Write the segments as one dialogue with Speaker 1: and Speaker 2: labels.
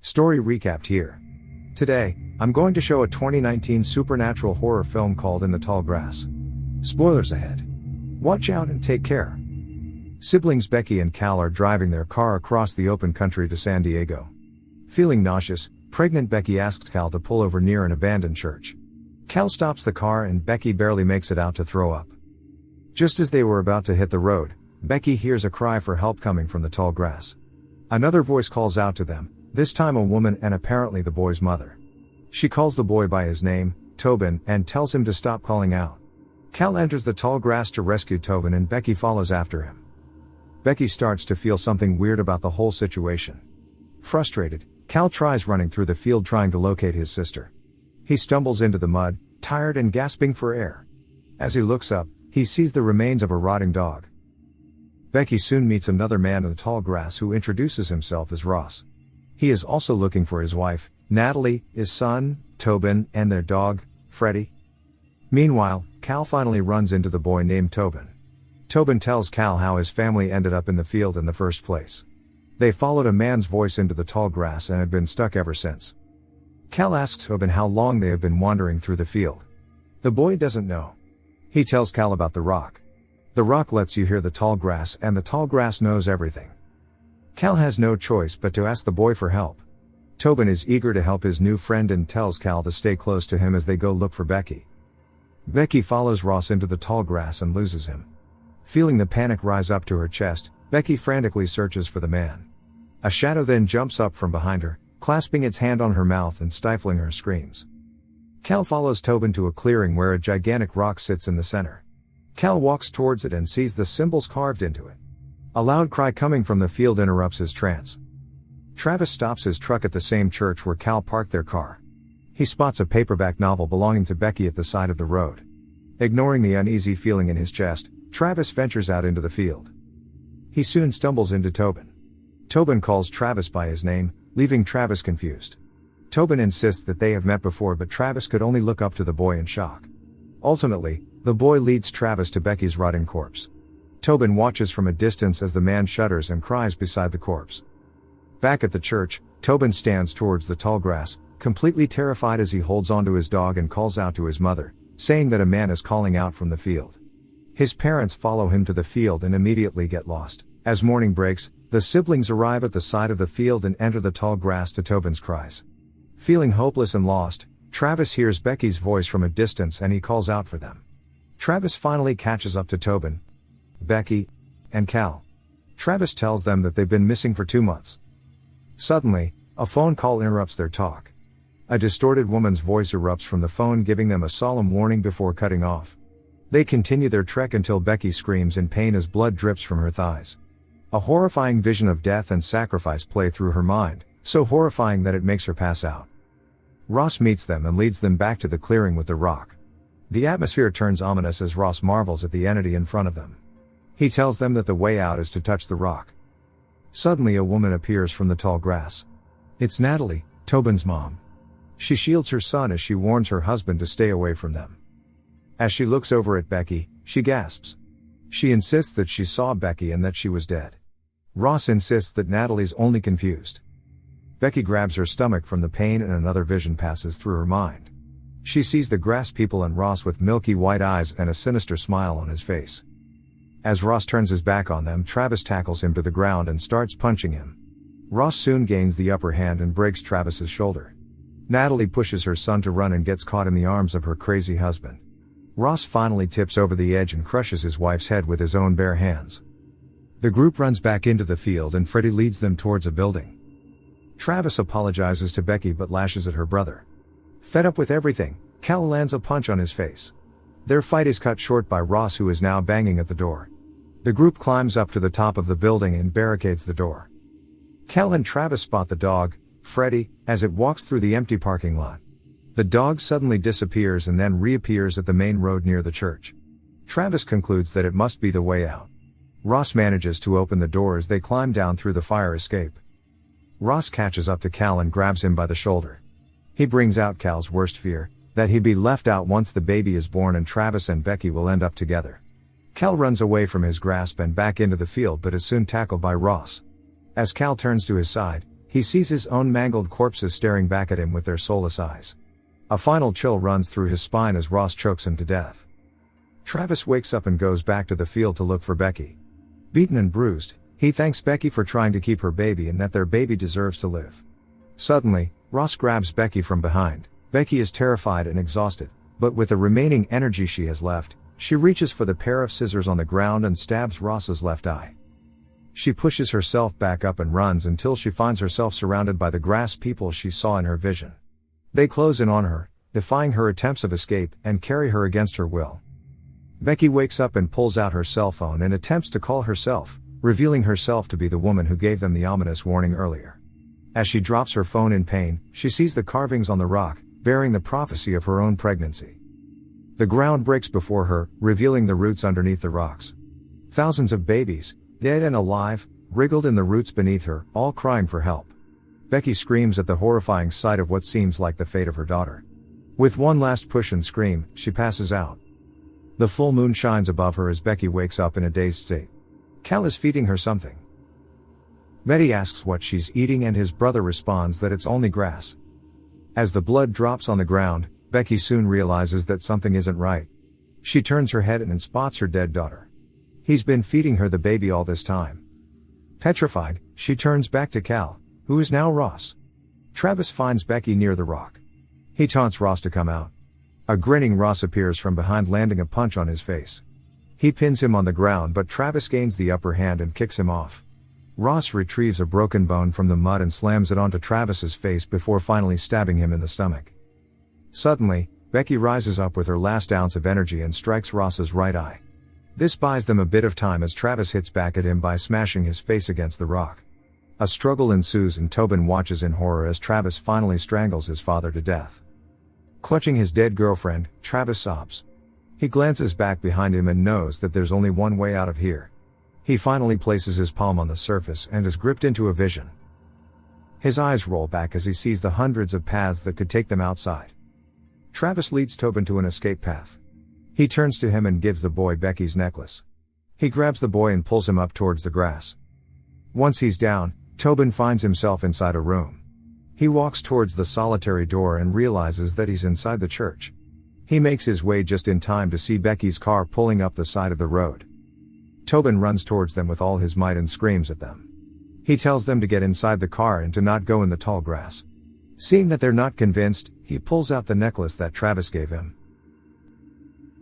Speaker 1: Story recapped here. Today, I'm going to show a 2019 supernatural horror film called In the Tall Grass. Spoilers ahead. Watch out and take care. Siblings Becky and Cal are driving their car across the open country to San Diego. Feeling nauseous, pregnant Becky asks Cal to pull over near an abandoned church. Cal stops the car and Becky barely makes it out to throw up. Just as they were about to hit the road, Becky hears a cry for help coming from the tall grass. Another voice calls out to them, this time a woman and apparently the boy's mother. She calls the boy by his name, Tobin, and tells him to stop calling out. Cal enters the tall grass to rescue Tobin and Becky follows after him. Becky starts to feel something weird about the whole situation. Frustrated, Cal tries running through the field trying to locate his sister. He stumbles into the mud, tired and gasping for air. As he looks up, he sees the remains of a rotting dog. Becky soon meets another man in the tall grass who introduces himself as Ross. He is also looking for his wife, Natalie, his son, Tobin, and their dog, Freddie. Meanwhile, Cal finally runs into the boy named Tobin. Tobin tells Cal how his family ended up in the field in the first place. They followed a man's voice into the tall grass and have been stuck ever since. Cal asks Tobin how long they have been wandering through the field. The boy doesn't know. He tells Cal about the rock. The rock lets you hear the tall grass and the tall grass knows everything. Cal has no choice but to ask the boy for help. Tobin is eager to help his new friend and tells Cal to stay close to him as they go look for Becky. Becky follows Ross into the tall grass and loses him. Feeling the panic rise up to her chest, Becky frantically searches for the man. A shadow then jumps up from behind her, clasping its hand on her mouth and stifling her screams. Cal follows Tobin to a clearing where a gigantic rock sits in the center. Cal walks towards it and sees the symbols carved into it. A loud cry coming from the field interrupts his trance. Travis stops his truck at the same church where Cal parked their car. He spots a paperback novel belonging to Becky at the side of the road. Ignoring the uneasy feeling in his chest, Travis ventures out into the field. He soon stumbles into Tobin. Tobin calls Travis by his name, leaving Travis confused. Tobin insists that they have met before, but Travis could only look up to the boy in shock. Ultimately, the boy leads Travis to Becky's rotting corpse. Tobin watches from a distance as the man shudders and cries beside the corpse. Back at the church, Tobin stands towards the tall grass, completely terrified as he holds onto his dog and calls out to his mother, saying that a man is calling out from the field. His parents follow him to the field and immediately get lost. As morning breaks, the siblings arrive at the side of the field and enter the tall grass to Tobin's cries. Feeling hopeless and lost, Travis hears Becky's voice from a distance and he calls out for them. Travis finally catches up to Tobin, Becky, and Cal. Travis tells them that they've been missing for 2 months. Suddenly, a phone call interrupts their talk. A distorted woman's voice erupts from the phone giving them a solemn warning before cutting off. They continue their trek until Becky screams in pain as blood drips from her thighs. A horrifying vision of death and sacrifice play through her mind, so horrifying that it makes her pass out. Ross meets them and leads them back to the clearing with the rock. The atmosphere turns ominous as Ross marvels at the entity in front of them. He tells them that the way out is to touch the rock. Suddenly a woman appears from the tall grass. It's Natalie, Tobin's mom. She shields her son as she warns her husband to stay away from them. As she looks over at Becky, she gasps. She insists that she saw Becky and that she was dead. Ross insists that Natalie's only confused. Becky grabs her stomach from the pain and another vision passes through her mind. She sees the grass people and Ross with milky white eyes and a sinister smile on his face. As Ross turns his back on them, Travis tackles him to the ground and starts punching him. Ross soon gains the upper hand and breaks Travis's shoulder. Natalie pushes her son to run and gets caught in the arms of her crazy husband. Ross finally tips over the edge and crushes his wife's head with his own bare hands. The group runs back into the field and Freddie leads them towards a building. Travis apologizes to Becky but lashes at her brother. Fed up with everything, Cal lands a punch on his face. Their fight is cut short by Ross, who is now banging at the door. The group climbs up to the top of the building and barricades the door. Cal and Travis spot the dog, Freddie, as it walks through the empty parking lot. The dog suddenly disappears and then reappears at the main road near the church. Travis concludes that it must be the way out. Ross manages to open the door as they climb down through the fire escape. Ross catches up to Cal and grabs him by the shoulder. He brings out Cal's worst fear, that he'd be left out once the baby is born and Travis and Becky will end up together. Cal runs away from his grasp and back into the field but is soon tackled by Ross. As Cal turns to his side, He sees his own mangled corpses staring back at him with their soulless eyes. A final chill runs through his spine as Ross chokes him to death. Travis wakes up and goes back to the field to look for Becky. Beaten and bruised, he thanks Becky for trying to keep her baby and that their baby deserves to live. Suddenly, Ross grabs Becky from behind. Becky is terrified and exhausted, but with the remaining energy she has left, she reaches for the pair of scissors on the ground and stabs Ross's left eye. She pushes herself back up and runs until she finds herself surrounded by the grass people she saw in her vision. They close in on her, defying her attempts of escape, and carry her against her will. Becky wakes up and pulls out her cell phone and attempts to call herself, revealing herself to be the woman who gave them the ominous warning earlier. As she drops her phone in pain, she sees the carvings on the rock, bearing the prophecy of her own pregnancy. The ground breaks before her, revealing the roots underneath the rocks. Thousands of babies, dead and alive, wriggled in the roots beneath her, all crying for help. Becky screams at the horrifying sight of what seems like the fate of her daughter. With one last push and scream, she passes out. The full moon shines above her as Becky wakes up in a dazed state. Cal is feeding her something. Betty asks what she's eating and his brother responds that it's only grass. As the blood drops on the ground, Becky soon realizes that something isn't right. She turns her head and spots her dead daughter. He's been feeding her the baby all this time. Petrified, she turns back to Cal, who is now Ross. Travis finds Becky near the rock. He taunts Ross to come out. A grinning Ross appears from behind, landing a punch on his face. He pins him on the ground, but Travis gains the upper hand and kicks him off. Ross retrieves a broken bone from the mud and slams it onto Travis's face before finally stabbing him in the stomach. Suddenly, Becky rises up with her last ounce of energy and strikes Ross's right eye. This buys them a bit of time as Travis hits back at him by smashing his face against the rock. A struggle ensues and Tobin watches in horror as Travis finally strangles his father to death. Clutching his dead girlfriend, Travis sobs. He glances back behind him and knows that there's only one way out of here. He finally places his palm on the surface and is gripped into a vision. His eyes roll back as he sees the hundreds of paths that could take them outside. Travis leads Tobin to an escape path. He turns to him and gives the boy Becky's necklace. He grabs the boy and pulls him up towards the grass. Once he's down, Tobin finds himself inside a room. He walks towards the solitary door and realizes that he's inside the church. He makes his way just in time to see Becky's car pulling up the side of the road. Tobin runs towards them with all his might and screams at them. He tells them to get inside the car and to not go in the tall grass. Seeing that they're not convinced, he pulls out the necklace that Travis gave him.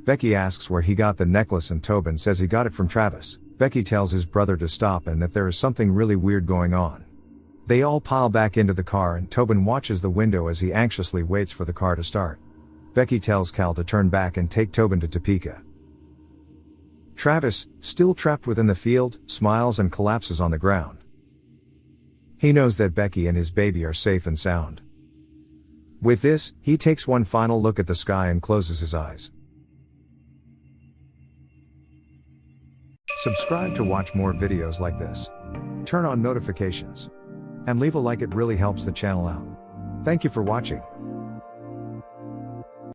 Speaker 1: Becky asks where he got the necklace and Tobin says he got it from Travis. Becky tells his brother to stop and that there is something really weird going on. They all pile back into the car and Tobin watches the window as he anxiously waits for the car to start. Becky tells Cal to turn back and take Tobin to Topeka. Travis, still trapped within the field, smiles and collapses on the ground. He knows that Becky and his baby are safe and sound. With this, he takes one final look at the sky and closes his eyes. Subscribe to watch more videos like this. Turn on notifications. And leave a like, it really helps the channel out. Thank you for watching.